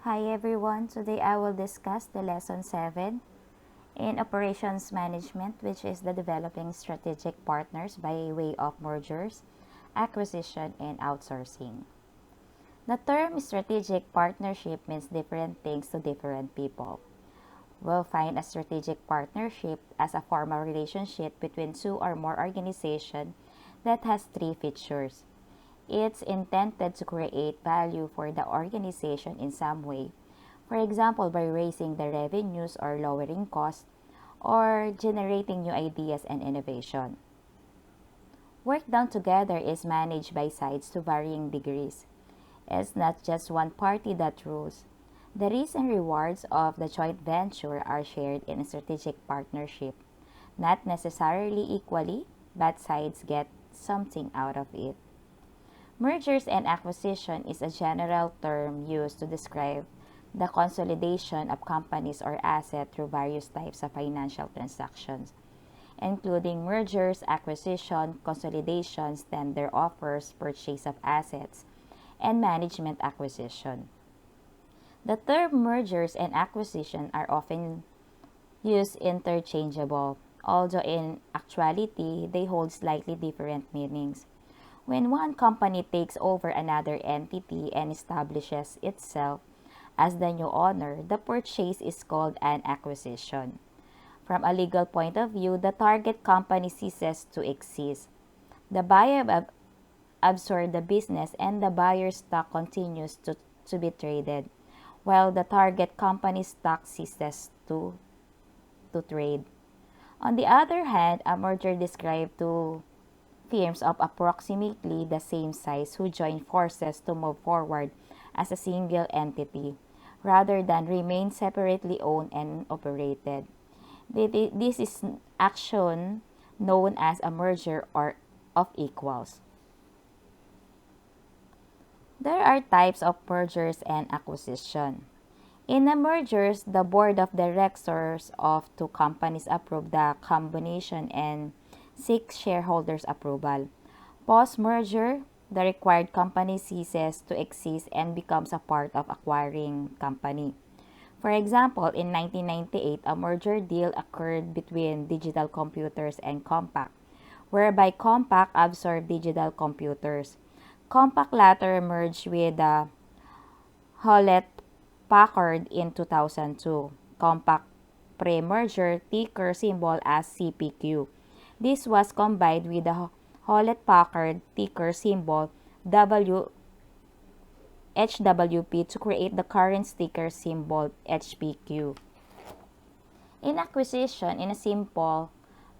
Hi everyone, today I will discuss the lesson 7 in operations management, which is the developing strategic partners by way of mergers, acquisition, and outsourcing. The term strategic partnership means different things to different people. We'll find a strategic partnership as a formal relationship between two or more organizations that has three features. It's intended to create value for the organization in some way, for example, by raising the revenues or lowering costs, or generating new ideas and innovation. Work done together is managed by sides to varying degrees. It's not just one party that rules. The risks and rewards of the joint venture are shared in a strategic partnership, not necessarily equally, but sides get something out of it. Mergers and acquisition is a general term used to describe the consolidation of companies or assets through various types of financial transactions, including mergers, acquisition, consolidations, tender offers, purchase of assets, and management acquisition. The term mergers and acquisition are often used interchangeable, although in actuality they hold slightly different meanings. When one company takes over another entity and establishes itself as the new owner, the purchase is called an acquisition. From a legal point of view, the target company ceases to exist. The buyer absorbs the business and the buyer's stock continues to be traded, while the target company's stock ceases to trade. On the other hand, a merger describes two firms of approximately the same size who join forces to move forward as a single entity, rather than remain separately owned and operated. This is action known as a merger or of equals. There are types of mergers and acquisition. In a mergers, the board of directors of two companies approve the combination and seek shareholders' approval. Post-merger, the required company ceases to exist and becomes a part of acquiring company. For example, in 1998, a merger deal occurred between Digital Computers and Compaq, whereby Compaq absorbed Digital Computers. Compaq later merged with Hewlett-Packard in 2002. Compaq pre-merger ticker symbol as CPQ. This was combined with the Hewlett-Packard ticker symbol HWP to create the current ticker symbol HPQ. In a simple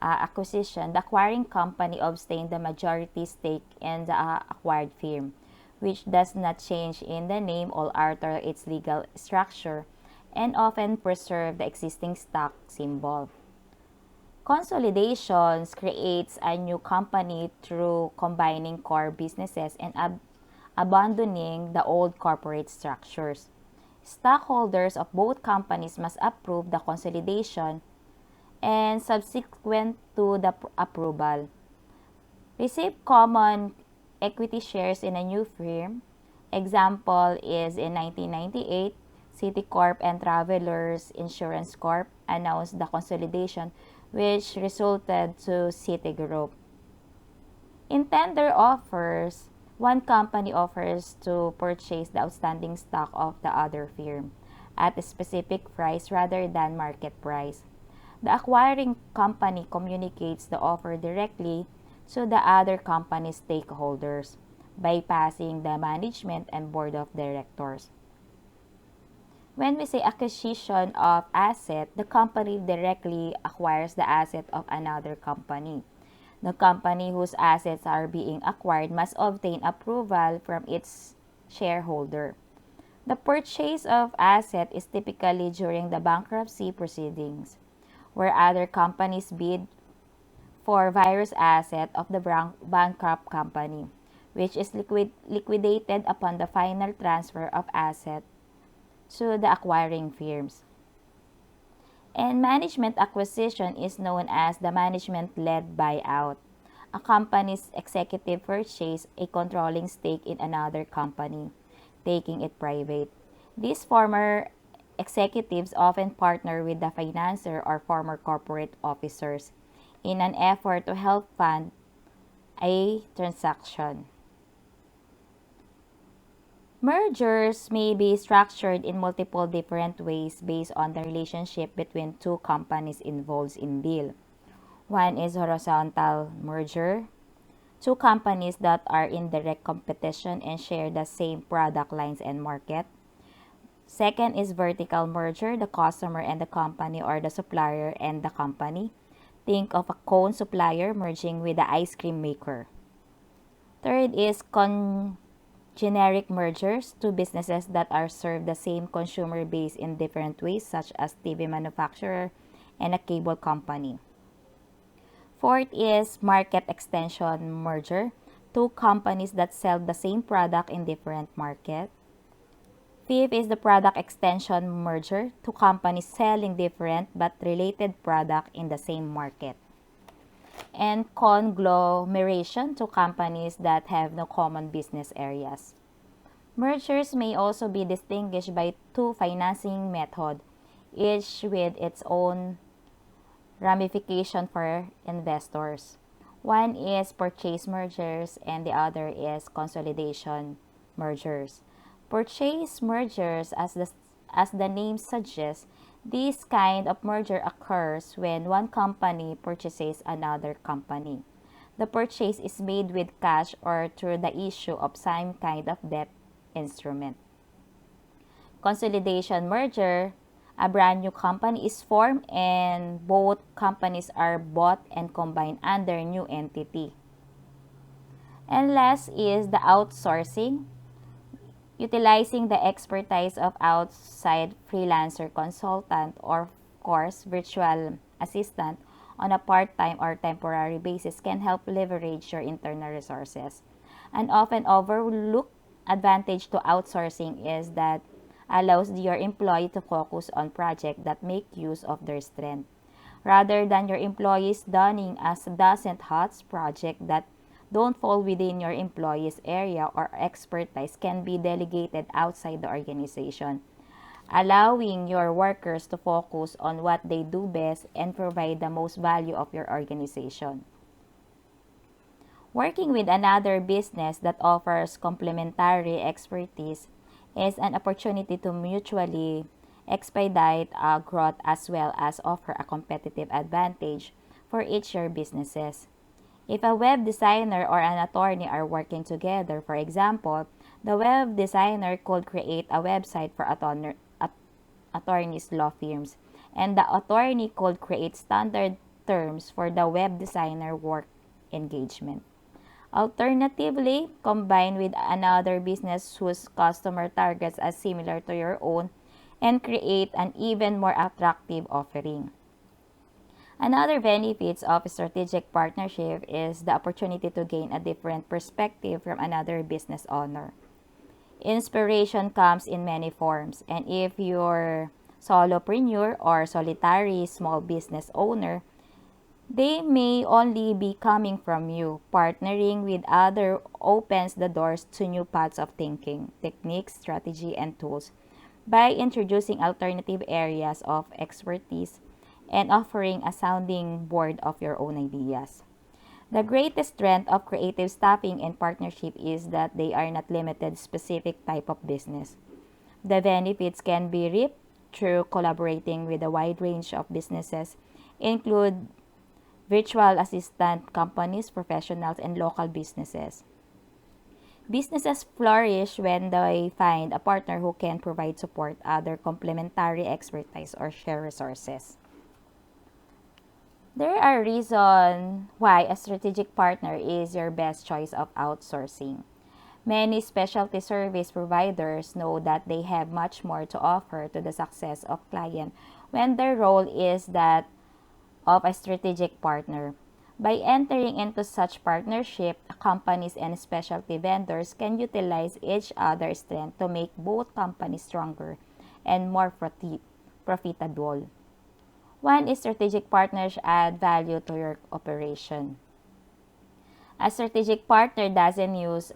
acquisition, the acquiring company obtained the majority stake in the acquired firm, which does not change in the name or alter its legal structure and often preserve the existing stock symbol. Consolidations creates a new company through combining core businesses and abandoning the old corporate structures. Stockholders of both companies must approve the consolidation and subsequent to the approval, receive common equity shares in a new firm. Example is in 1998, Citicorp and Travelers Insurance Corp announced the consolidation which resulted to Citigroup. In tender offers, one company offers to purchase the outstanding stock of the other firm at a specific price rather than market price. The acquiring company communicates the offer directly to the other company's stakeholders, bypassing the management and board of directors. When we say acquisition of asset, the company directly acquires the asset of another company. The company whose assets are being acquired must obtain approval from its shareholder. The purchase of asset is typically during the bankruptcy proceedings, where other companies bid for various assets of the bankrupt company, which is liquidated upon the final transfer of assets to the acquiring firms. And management acquisition is known as the management-led buyout. A company's executive purchase a controlling stake in another company, taking it private. These former executives often partner with the financier or former corporate officers in an effort to help fund a transaction. Mergers may be structured in multiple different ways based on the relationship between two companies involved in deal. One is horizontal merger, two companies that are in direct competition and share the same product lines and market. Second is vertical merger, the customer and the company or the supplier and the company. Think of a cone supplier merging with the ice cream maker. Third is generic mergers, two businesses that are served the same consumer base in different ways, such as TV manufacturer and a cable company. Fourth is market extension merger, two companies that sell the same product in different markets. Fifth is the product extension merger, two companies selling different but related product in the same market. And conglomeration, two companies that have no common business areas. Mergers may also be distinguished by two financing methods, each with its own ramification for investors. One is purchase mergers and the other is consolidation mergers. Purchase mergers, as the name suggests, this kind of merger occurs when one company purchases another company. The purchase is made with cash or through the issue of some kind of debt instrument. Consolidation merger, a brand new company is formed and both companies are bought and combined under new entity. And last is the outsourcing, utilizing the expertise of outside freelancer consultant or of course virtual assistant on a part-time or temporary basis can help leverage your internal resources. An often overlooked advantage to outsourcing is that allows your employee to focus on projects that make use of their strength, rather than your employees donning a dozen hot projects that don't fall within your employee's area or expertise can be delegated outside the organization, allowing your workers to focus on what they do best and provide the most value of your organization. Working with another business that offers complementary expertise is an opportunity to mutually expedite growth as well as offer a competitive advantage for each your businesses. If a web designer or an attorney are working together, for example, the web designer could create a website for attorneys' law firms, and the attorney could create standard terms for the web designer work engagement. Alternatively, combine with another business whose customer targets are similar to your own and create an even more attractive offering. Another benefit of a strategic partnership is the opportunity to gain a different perspective from another business owner. Inspiration comes in many forms, and if you're solopreneur or solitary small business owner, they may only be coming from you. Partnering with others opens the doors to new paths of thinking, techniques, strategy, and tools by introducing alternative areas of expertise and offering a sounding board of your own ideas. The greatest strength of creative staffing and partnership is that they are not limited to specific type of business. The benefits can be reaped through collaborating with a wide range of businesses, include virtual assistant companies, professionals, and local businesses. Businesses flourish when they find a partner who can provide support, other complementary expertise, or share resources. There are reasons why a strategic partner is your best choice of outsourcing. Many specialty service providers know that they have much more to offer to the success of client when their role is that of a strategic partner. By entering into such partnership, companies and specialty vendors can utilize each other's strength to make both companies stronger and more profitable. One is strategic partners add value to your operation. A strategic partner doesn't use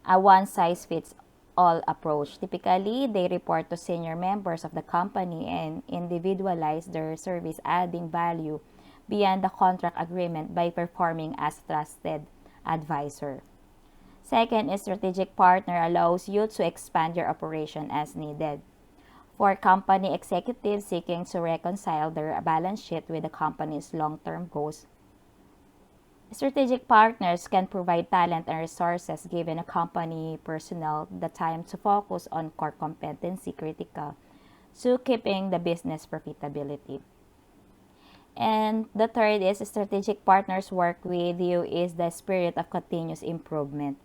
a one-size-fits-all all approach. Typically, they report to senior members of the company and individualize their service, adding value beyond the contract agreement by performing as trusted advisor. Second is strategic partner allows you to expand your operation as needed. For company executives seeking to reconcile their balance sheet with the company's long-term goals, strategic partners can provide talent and resources, giving a company personnel the time to focus on core competency critical to keeping the business profitability. And the third is strategic partners work with you is the spirit of continuous improvement.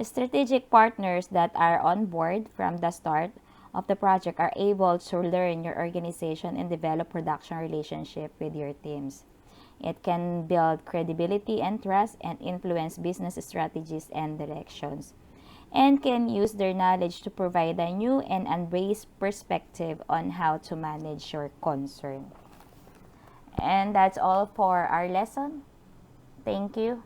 Strategic partners that are on board from the start of the project are able to learn your organization and develop production relationship with your teams. It can build credibility and trust and influence business strategies and directions, and can use their knowledge to provide a new and unbiased perspective on how to manage your concern. And that's all for our lesson. Thank you.